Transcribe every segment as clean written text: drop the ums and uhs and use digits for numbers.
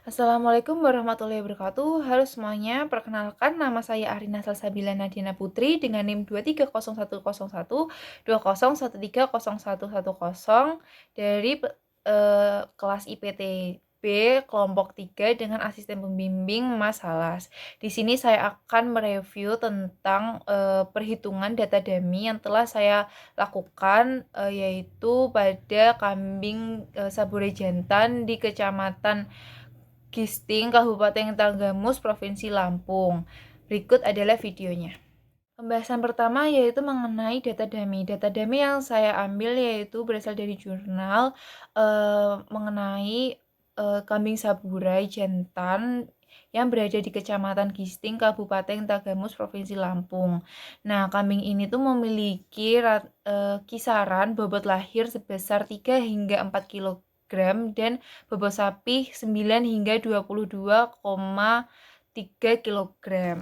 Assalamualaikum warahmatullahi wabarakatuh. Halo semuanya, perkenalkan nama saya Arina Salsabila Nadiana Putri dengan NIM 230101201130110 dari kelas IPTB kelompok 3 dengan asisten pembimbing Mas Halas. Di sini saya akan mereview tentang perhitungan data dummy yang telah saya lakukan yaitu pada kambing sabure jantan di Kecamatan Gisting, Kabupaten Tanggamus, Provinsi Lampung. Berikut adalah videonya. Pembahasan pertama yaitu mengenai data dummy. Data dummy yang saya ambil yaitu berasal dari jurnal mengenai kambing saburai jantan yang berada di Kecamatan Gisting, Kabupaten Tanggamus, Provinsi Lampung. Nah, kambing ini tuh memiliki kisaran bobot lahir sebesar 3 hingga 4 kilogram dan bobot sapi 9 hingga 22,3 kilogram.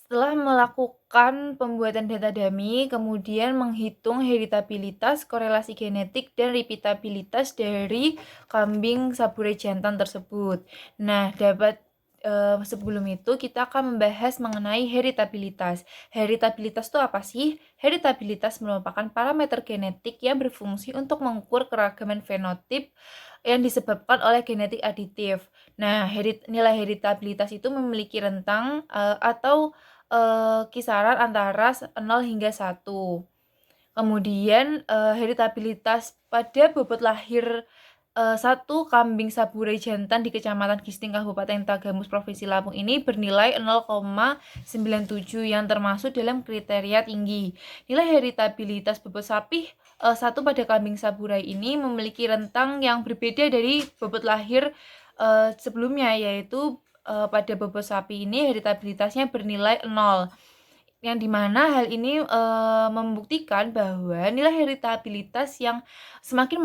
Setelah melakukan pembuatan data dummy, kemudian menghitung heritabilitas, korelasi genetik, dan repeatabilitas dari kambing saburai jantan tersebut. Nah, sebelum itu kita akan membahas mengenai heritabilitas. Heritabilitas itu apa sih? Heritabilitas merupakan parameter genetik yang berfungsi untuk mengukur keragaman fenotip yang disebabkan oleh genetik aditif. Nah, nilai heritabilitas itu memiliki rentang atau kisaran antara 0 hingga 1. Kemudian heritabilitas pada bobot lahir satu kambing saburai jantan di Kecamatan Gisting, Kabupaten Tanggamus, Provinsi Lampung ini bernilai 0,97 yang termasuk dalam kriteria tinggi. Nilai heritabilitas bobot sapi satu pada kambing saburai ini memiliki rentang yang berbeda dari bobot lahir sebelumnya, yaitu pada bobot sapi ini heritabilitasnya bernilai 0. Yang dimana hal ini membuktikan bahwa nilai heritabilitas yang semakin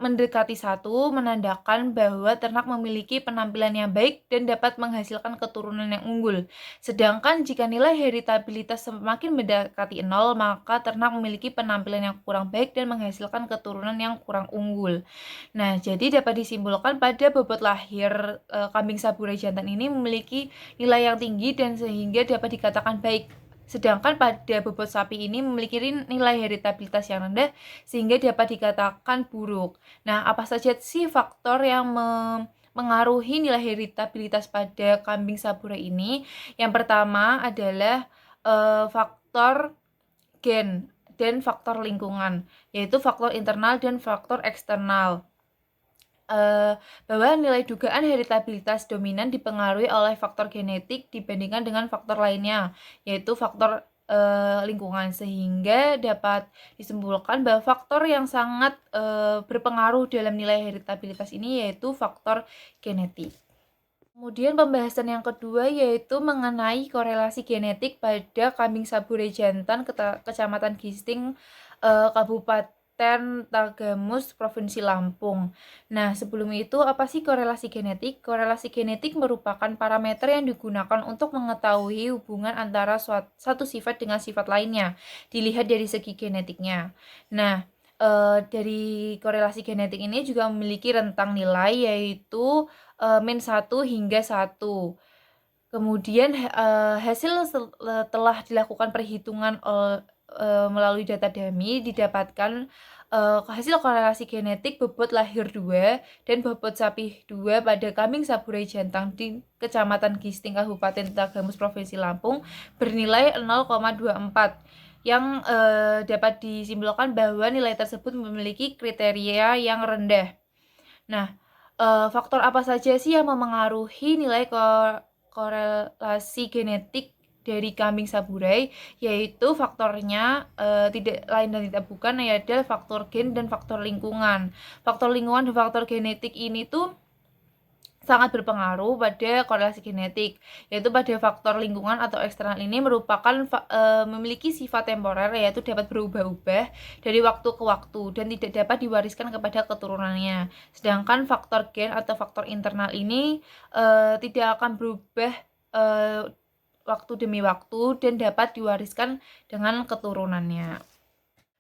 mendekati 1 menandakan bahwa ternak memiliki penampilan yang baik dan dapat menghasilkan keturunan yang unggul. Sedangkan jika nilai heritabilitas semakin mendekati 0, maka ternak memiliki penampilan yang kurang baik dan menghasilkan keturunan yang kurang unggul. Nah, jadi dapat disimpulkan pada bobot lahir kambing saburai jantan ini memiliki nilai yang tinggi dan sehingga dapat dikatakan baik. Sedangkan pada bobot sapi ini memiliki nilai heritabilitas yang rendah sehingga dapat dikatakan buruk. Nah, apa saja sih faktor yang mengaruhi nilai heritabilitas pada kambing saburai ini? Yang pertama adalah faktor gen dan faktor lingkungan, yaitu faktor internal dan faktor eksternal. Bahwa nilai dugaan heritabilitas dominan dipengaruhi oleh faktor genetik dibandingkan dengan faktor lainnya, yaitu faktor lingkungan, sehingga dapat disimpulkan bahwa faktor yang sangat berpengaruh dalam nilai heritabilitas ini yaitu faktor genetik. Kemudian pembahasan yang kedua yaitu mengenai korelasi genetik pada kambing saburai jantan Kecamatan Gisting, Kabupaten Tanggamus, Provinsi Lampung. Nah, sebelum itu apa sih korelasi genetik? Korelasi genetik merupakan parameter yang digunakan untuk mengetahui hubungan antara satu sifat dengan sifat lainnya, dilihat dari segi genetiknya. Nah, dari korelasi genetik ini juga memiliki rentang nilai yaitu min 1 hingga 1. Kemudian hasil telah dilakukan perhitungan melalui data dummy didapatkan hasil korelasi genetik bobot lahir 2 dan bobot sapi 2 pada kambing saburai jantan di Kecamatan Gisting, Kabupaten Tanggamus, Provinsi Lampung bernilai 0,24 yang dapat disimpulkan bahwa nilai tersebut memiliki kriteria yang rendah. Nah, faktor apa saja sih yang memengaruhi nilai korelasi genetik dari kambing saburai? Yaitu faktornya tidak lain dan tidak bukan adalah faktor gen dan faktor lingkungan. Faktor lingkungan dan faktor genetik ini tuh sangat berpengaruh pada korelasi genetik, yaitu pada faktor lingkungan atau eksternal ini merupakan memiliki sifat temporer, yaitu dapat berubah-ubah dari waktu ke waktu dan tidak dapat diwariskan kepada keturunannya. Sedangkan faktor gen atau faktor internal ini tidak akan berubah waktu demi waktu dan dapat diwariskan dengan keturunannya.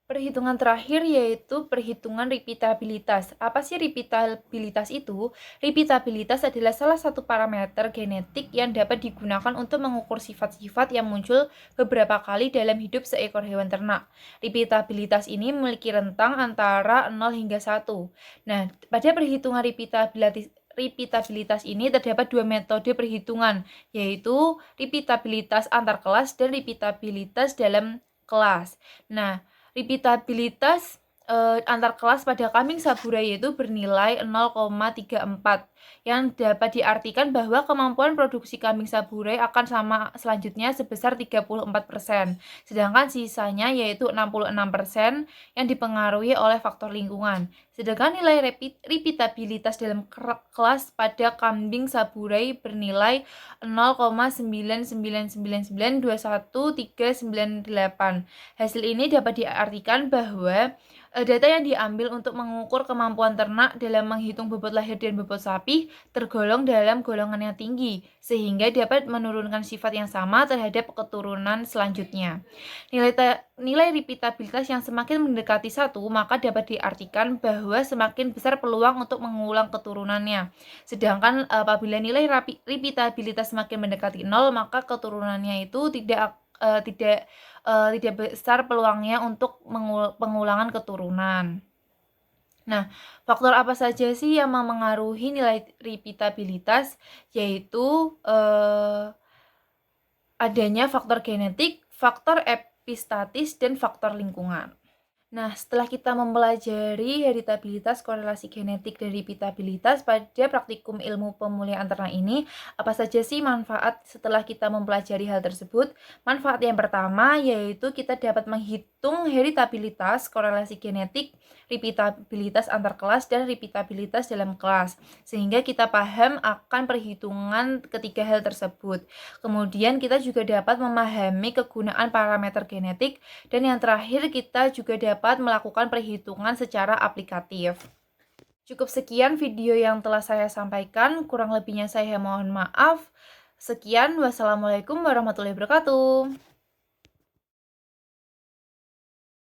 Perhitungan terakhir yaitu perhitungan repeatabilitas. Apa sih repeatabilitas itu? Repeatabilitas adalah salah satu parameter genetik yang dapat digunakan untuk mengukur sifat-sifat yang muncul beberapa kali dalam hidup seekor hewan ternak. Repeatabilitas ini memiliki rentang antara 0 hingga 1. Nah, pada perhitungan repeatabilitas ini terdapat dua metode perhitungan, yaitu repeatabilitas antar kelas dan repeatabilitas dalam kelas. Nah, repeatabilitas antar kelas pada kambing Saburai yaitu bernilai 0,34, yang dapat diartikan bahwa kemampuan produksi kambing Saburai akan sama selanjutnya sebesar 34%, sedangkan sisanya yaitu 66% yang dipengaruhi oleh faktor lingkungan. Sedangkan nilai repeatabilitas dalam kelas pada kambing Saburai bernilai 0,999921398. Hasil ini dapat diartikan bahwa data yang diambil untuk mengukur kemampuan ternak dalam menghitung bobot lahir dan bobot sapi tergolong dalam golongan yang tinggi, sehingga dapat menurunkan sifat yang sama terhadap keturunan selanjutnya. Nilai repeatabilitas yang semakin mendekati 1, maka dapat diartikan bahwa semakin besar peluang untuk mengulang keturunannya. Sedangkan apabila nilai repeatabilitas semakin mendekati 0, maka keturunannya itu tidak besar peluangnya untuk pengulangan keturunan. Nah, faktor apa saja sih yang memengaruhi nilai repeatabilitas? Yaitu adanya faktor genetik, faktor epistatis, dan faktor lingkungan. Nah, setelah kita mempelajari heritabilitas, korelasi genetik, dan repeatabilitas pada praktikum ilmu pemulihan ternak ini, apa saja sih manfaat setelah kita mempelajari hal tersebut? Manfaat yang pertama yaitu kita dapat menghitung heritabilitas, korelasi genetik, repeatabilitas antar kelas, dan repeatabilitas dalam kelas, sehingga kita paham akan perhitungan ketiga hal tersebut. Kemudian kita juga dapat memahami kegunaan parameter genetik, dan yang terakhir kita juga dapat melakukan perhitungan secara aplikatif. Cukup sekian video yang telah saya sampaikan, kurang lebihnya saya mohon maaf. Sekian, wassalamualaikum warahmatullahi wabarakatuh.